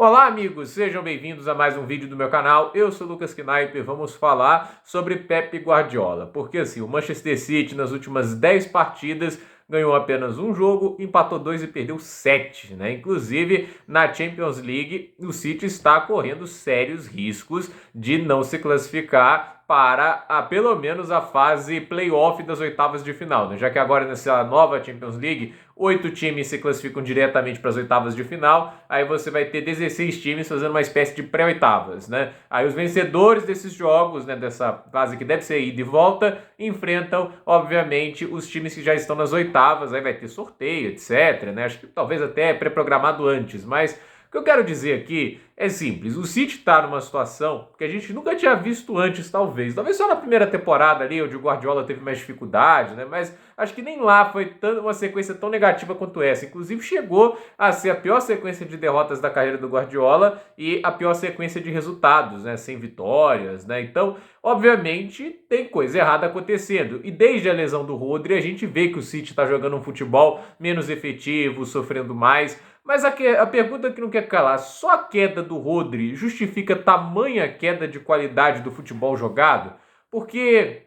Olá, amigos, sejam bem-vindos a mais um vídeo do meu canal. Eu sou o Lucas Knipe e vamos falar sobre Pep Guardiola. Porque assim, o Manchester City nas últimas 10 partidas ganhou apenas um jogo, empatou 2 e perdeu 7, né? Inclusive, na Champions League, o City está correndo sérios riscos de não se classificar para pelo menos a fase playoff das oitavas de final, né? Já que agora nessa nova Champions League, 8 times se classificam diretamente para as oitavas de final, aí você vai ter 16 times fazendo uma espécie de pré-oitavas, né? Aí os vencedores desses jogos, né, dessa fase que deve ser ida e volta, enfrentam, obviamente, os times que já estão nas oitavas, aí vai ter sorteio, etc, né? Acho que talvez até pré-programado antes, mas o que eu quero dizer aqui é simples, o City está numa situação que a gente nunca tinha visto antes, talvez só na primeira temporada ali, onde o Guardiola teve mais dificuldade, né? Mas acho que nem lá foi uma sequência tão negativa quanto essa. Inclusive chegou a ser a pior sequência de derrotas da carreira do Guardiola e a pior sequência de resultados, né? Sem vitórias, né? Então, obviamente, tem coisa errada acontecendo. E desde a lesão do Rodri, a gente vê que o City está jogando um futebol menos efetivo, sofrendo mais. Mas a pergunta que não quer calar, só a queda do Rodri justifica tamanha queda de qualidade do futebol jogado? Porque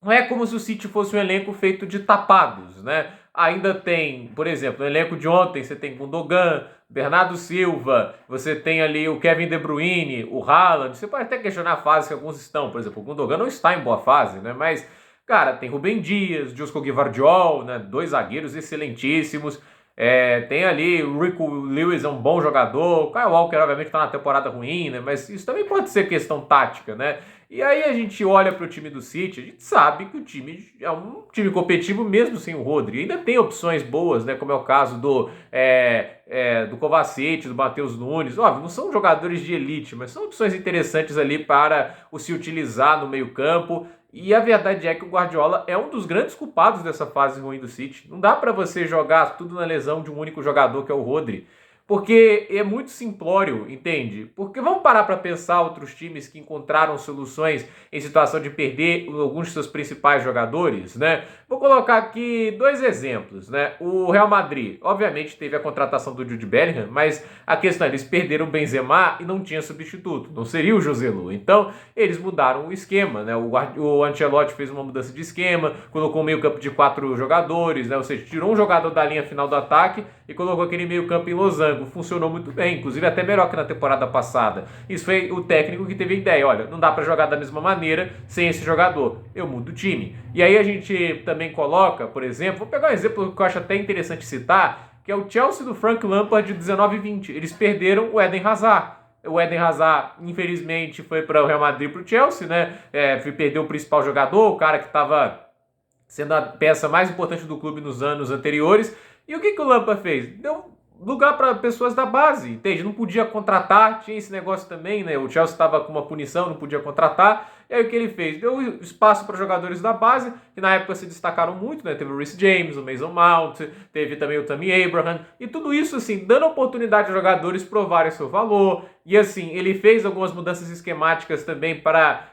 não é como se o City fosse um elenco feito de tapados, né? Ainda tem, por exemplo, no elenco de ontem você tem Gundogan, Bernardo Silva, você tem ali o Kevin De Bruyne, o Haaland. Você pode até questionar a fase que alguns estão, por exemplo, o Gundogan não está em boa fase, né? Mas, cara, tem Rubem Dias, Josko Gvardiol, né? Dois zagueiros excelentíssimos. Tem ali o Rico Lewis, é um bom jogador. O Kyle Walker, obviamente, está na temporada ruim, né? Mas isso também pode ser questão tática, né? E aí a gente olha para o time do City, a gente sabe que o time é um time competitivo mesmo sem o Rodri. Ainda tem opções boas, né? Como é o caso do Kovacic, do Matheus Nunes. Óbvio, não são jogadores de elite, mas são opções interessantes ali para o se utilizar no meio-campo. E a verdade é que o Guardiola é um dos grandes culpados dessa fase ruim do City. Não dá para você jogar tudo na lesão de um único jogador, que é o Rodri. Porque é muito simplório, entende? Porque vamos parar para pensar outros times que encontraram soluções em situação de perder alguns de seus principais jogadores, né? Vou colocar aqui dois exemplos, né? O Real Madrid, obviamente, teve a contratação do Jude Bellingham, mas a questão é, eles perderam o Benzema e não tinha substituto, não seria o Joselu. Então, eles mudaram o esquema, né? O Ancelotti fez uma mudança de esquema, colocou um meio-campo de 4 jogadores, né? Ou seja, tirou um jogador da linha final do ataque e colocou aquele meio-campo em losango. Funcionou muito bem, inclusive até melhor que na temporada passada. Isso foi o técnico que teve a ideia, olha, não dá para jogar da mesma maneira sem esse jogador, eu mudo o time. E aí a gente também coloca, por exemplo, vou pegar um exemplo que eu acho até interessante citar, que é o Chelsea do Frank Lampard de 19 e 20. Eles perderam o Eden Hazard. O Eden Hazard, infelizmente, foi para o Real Madrid, para o Chelsea, né? Perdeu o principal jogador, o cara que estava sendo a peça mais importante do clube nos anos anteriores. E o que o Lampard fez? Deu lugar para pessoas da base, entende? Não podia contratar, tinha esse negócio também, né? O Chelsea estava com uma punição, não podia contratar. E aí o que ele fez? Deu espaço para jogadores da base, que na época se destacaram muito, né? Teve o Reece James, o Mason Mount, teve também o Tammy Abraham, e tudo isso, assim, dando oportunidade aos jogadores provarem seu valor. E assim, ele fez algumas mudanças esquemáticas também para,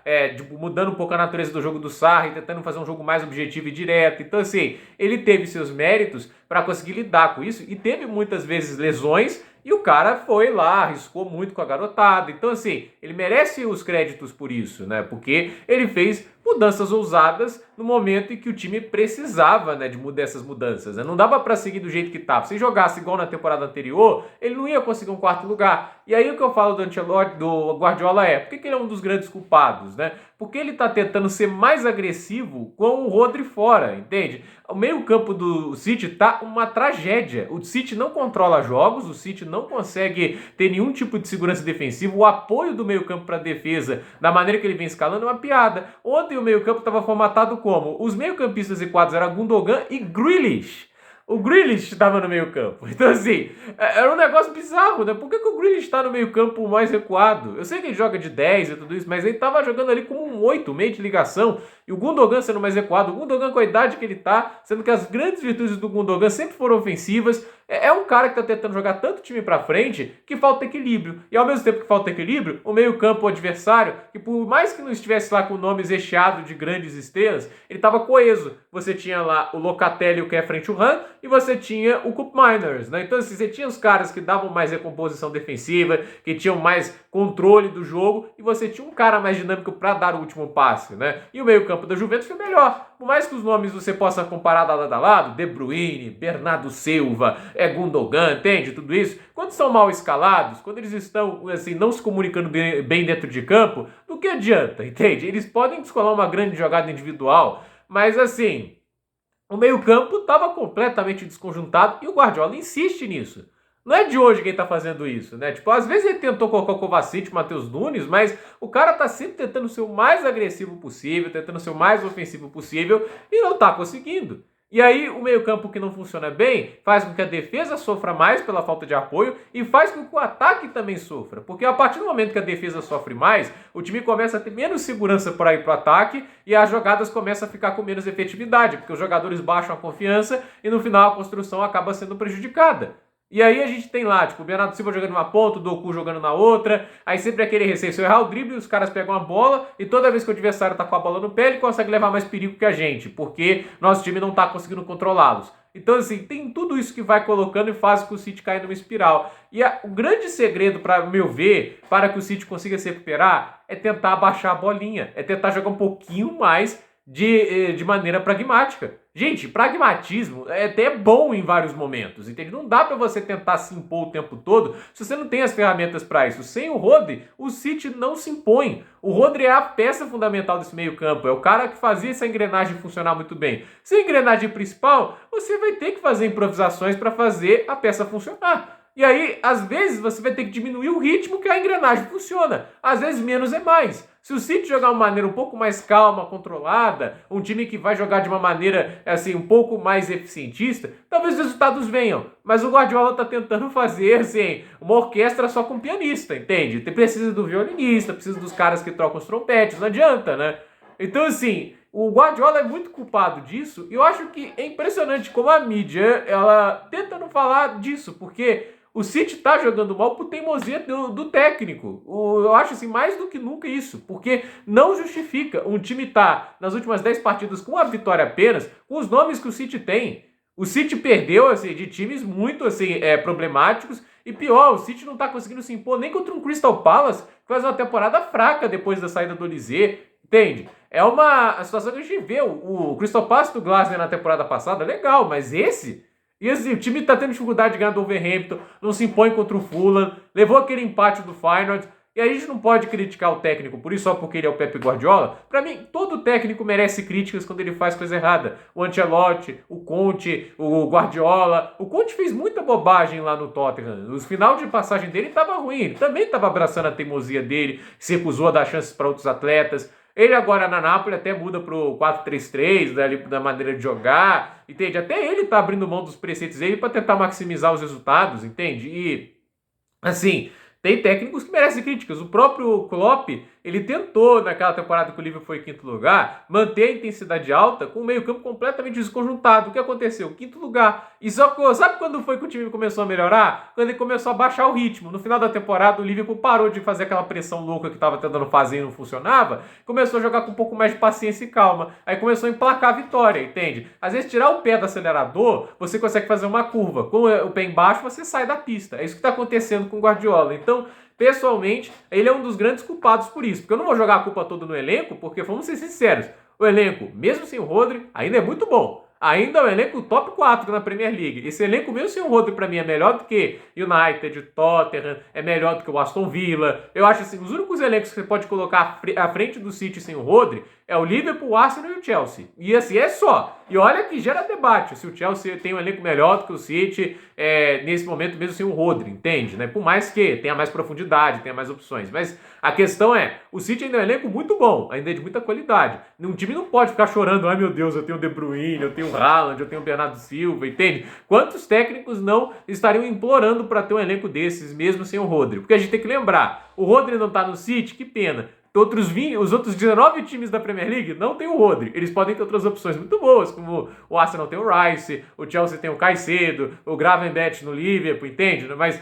mudando um pouco a natureza do jogo do Sarri, tentando fazer um jogo mais objetivo e direto. Então assim, ele teve seus méritos para conseguir lidar com isso e teve muitas vezes lesões e o cara foi lá, arriscou muito com a garotada. Então assim, ele merece os créditos por isso, né? Porque ele fez mudanças ousadas no momento em que o time precisava, né, de essas mudanças, né? Não dava para seguir do jeito que estava. Se jogasse igual na temporada anterior, ele não ia conseguir um quarto lugar. E aí o que eu falo do Ancelotti, do Guardiola por que ele é um dos grandes culpados, né? Porque ele está tentando ser mais agressivo com o Rodri fora, entende? O meio-campo do City tá uma tragédia. O City não controla jogos, o City não consegue ter nenhum tipo de segurança defensiva. O apoio do meio-campo para a defesa, da maneira que ele vem escalando, é uma piada. Ontem o meio-campo estava formatado como? Os meio-campistas equados eram Gundogan e Grealish. O Grealish estava no meio campo. Então assim, era um negócio bizarro, né? Por que o Grealish está no meio campo mais recuado? Eu sei que ele joga de 10 e tudo isso, mas ele estava jogando ali como um 8, meio de ligação. E o Gundogan sendo mais recuado, o Gundogan com a idade que ele tá, sendo que as grandes virtudes do Gundogan sempre foram ofensivas, É um cara que tá tentando jogar tanto time pra frente que falta equilíbrio. E ao mesmo tempo que falta equilíbrio, o meio-campo adversário, que por mais que não estivesse lá com nomes recheados de grandes estrelas, ele tava coeso. Você tinha lá o Locatelli, que é frente ao Han, e você tinha o Cup Miners, né? Então, assim, você tinha os caras que davam mais recomposição defensiva, que tinham mais controle do jogo, e você tinha um cara mais dinâmico para dar o último passe, né? E o meio-campo da Juventus foi melhor. Por mais que os nomes você possa comparar lado a lado, De Bruyne, Bernardo Silva, Gundogan, entende? Tudo isso. Quando são mal escalados, quando eles estão, assim, não se comunicando bem dentro de campo, do que adianta, entende? Eles podem descolar uma grande jogada individual, mas assim, o meio-campo estava completamente desconjuntado e o Guardiola insiste nisso. Não é de hoje que ele tá fazendo isso, né? Tipo, às vezes ele tentou colocar o Kovacic, o Matheus Nunes, mas o cara tá sempre tentando ser o mais agressivo possível, tentando ser o mais ofensivo possível e não tá conseguindo. E aí o meio-campo que não funciona bem faz com que a defesa sofra mais pela falta de apoio e faz com que o ataque também sofra. Porque a partir do momento que a defesa sofre mais, o time começa a ter menos segurança para ir para o ataque e as jogadas começam a ficar com menos efetividade, porque os jogadores baixam a confiança e no final a construção acaba sendo prejudicada. E aí a gente tem lá, tipo, o Bernardo Silva jogando numa ponta, o Doku jogando na outra, aí sempre aquele receio, se eu errar o drible, os caras pegam a bola, e toda vez que o adversário tá com a bola no pé, ele consegue levar mais perigo que a gente, porque nosso time não tá conseguindo controlá-los. Então, assim, tem tudo isso que vai colocando e faz com que o City caia numa espiral. E o grande segredo, para meu ver, para que o City consiga se recuperar, é tentar abaixar a bolinha, é tentar jogar um pouquinho mais de maneira pragmática. Gente, pragmatismo é até bom em vários momentos, entende? Não dá para você tentar se impor o tempo todo se você não tem as ferramentas para isso. Sem o Rodri, o City não se impõe. O Rodri é a peça fundamental desse meio campo, é o cara que fazia essa engrenagem funcionar muito bem. Sem a engrenagem principal, você vai ter que fazer improvisações para fazer a peça funcionar. E aí, às vezes, você vai ter que diminuir o ritmo que a engrenagem funciona. Às vezes, menos é mais. Se o City jogar de uma maneira um pouco mais calma, controlada, um time que vai jogar de uma maneira assim um pouco mais eficientista, talvez os resultados venham. Mas o Guardiola está tentando fazer assim uma orquestra só com pianista, entende? Precisa do violinista, precisa dos caras que trocam os trompetes, não adianta, né? Então assim, o Guardiola é muito culpado disso e eu acho que é impressionante como a mídia ela tenta não falar disso, porque o City tá jogando mal por teimosia do técnico. Eu acho assim, mais do que nunca isso. Porque não justifica um time tá nas últimas 10 partidas com uma vitória apenas, com os nomes que o City tem. O City perdeu assim, de times muito assim, problemáticos. E pior, o City não tá conseguindo se impor nem contra um Crystal Palace, que faz uma temporada fraca depois da saída do Olise. Entende? É uma situação que a gente vê. O Crystal Palace do Glasner na temporada passada, legal, mas esse... E assim, o time tá tendo dificuldade de ganhar do Wolverhampton, não se impõe contra o Fulham, levou aquele empate do Feyenoord, e a gente não pode criticar o técnico por isso só porque ele é o Pep Guardiola. Para mim, todo técnico merece críticas quando ele faz coisa errada. O Ancelotti, o Conte, o Guardiola. O Conte fez muita bobagem lá no Tottenham. O final de passagem dele estava ruim, ele também estava abraçando a teimosia dele, se recusou a dar chances para outros atletas. Ele agora na Napoli até muda pro 4-3-3, né, da maneira de jogar, entende? Até ele tá abrindo mão dos preceitos dele para tentar maximizar os resultados, entende? E, assim, tem técnicos que merecem críticas. O próprio Klopp, ele tentou, naquela temporada que o Liverpool foi em quinto lugar, manter a intensidade alta com o meio-campo completamente desconjuntado. O que aconteceu? Quinto lugar. E só que, sabe quando foi que o time começou a melhorar? Quando ele começou a baixar o ritmo. No final da temporada, o Liverpool parou de fazer aquela pressão louca que estava tentando fazer e não funcionava. Começou a jogar com um pouco mais de paciência e calma. Aí começou a emplacar a vitória, entende? Às vezes, tirar o pé do acelerador, você consegue fazer uma curva. Com o pé embaixo, você sai da pista. É isso que está acontecendo com o Guardiola. Então, pessoalmente, ele é um dos grandes culpados por isso. Porque eu não vou jogar a culpa toda no elenco, porque vamos ser sinceros, o elenco, mesmo sem o Rodri, ainda é muito bom. Ainda é o elenco top 4 na Premier League. Esse elenco, mesmo sem o Rodri, para mim, é melhor do que United, Tottenham, é melhor do que o Aston Villa. Eu acho assim, os únicos elencos que você pode colocar à frente do City sem o Rodri é o Liverpool, o Arsenal e o Chelsea. E assim, é só. E olha que gera debate se o Chelsea tem um elenco melhor do que o City nesse momento, mesmo sem o Rodri, entende? Né? Por mais que tenha mais profundidade, tenha mais opções. Mas a questão é, o City ainda é um elenco muito bom, ainda é de muita qualidade. Um time não pode ficar chorando, ai meu Deus, eu tenho o De Bruyne, eu tenho o Haaland, eu tenho o Bernardo Silva, entende? Quantos técnicos não estariam implorando para ter um elenco desses, mesmo sem o Rodri? Porque a gente tem que lembrar, o Rodri não tá no City, que pena. os outros 19 times da Premier League não tem o Rodri. Eles podem ter outras opções muito boas, como o Arsenal tem o Rice, o Chelsea tem o Caicedo, o Gravenberch no Liverpool, entende? Mas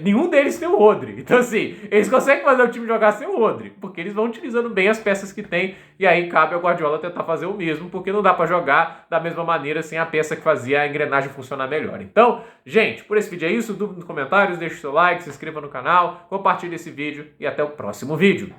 nenhum deles tem o Rodri. Então, assim, eles conseguem fazer o time jogar sem o Rodri, porque eles vão utilizando bem as peças que tem, e aí cabe ao Guardiola tentar fazer o mesmo, porque não dá pra jogar da mesma maneira sem a peça que fazia a engrenagem funcionar melhor. Então, gente, por esse vídeo é isso. Dúvida nos comentários, deixe o seu like, se inscreva no canal, compartilhe esse vídeo e até o próximo vídeo.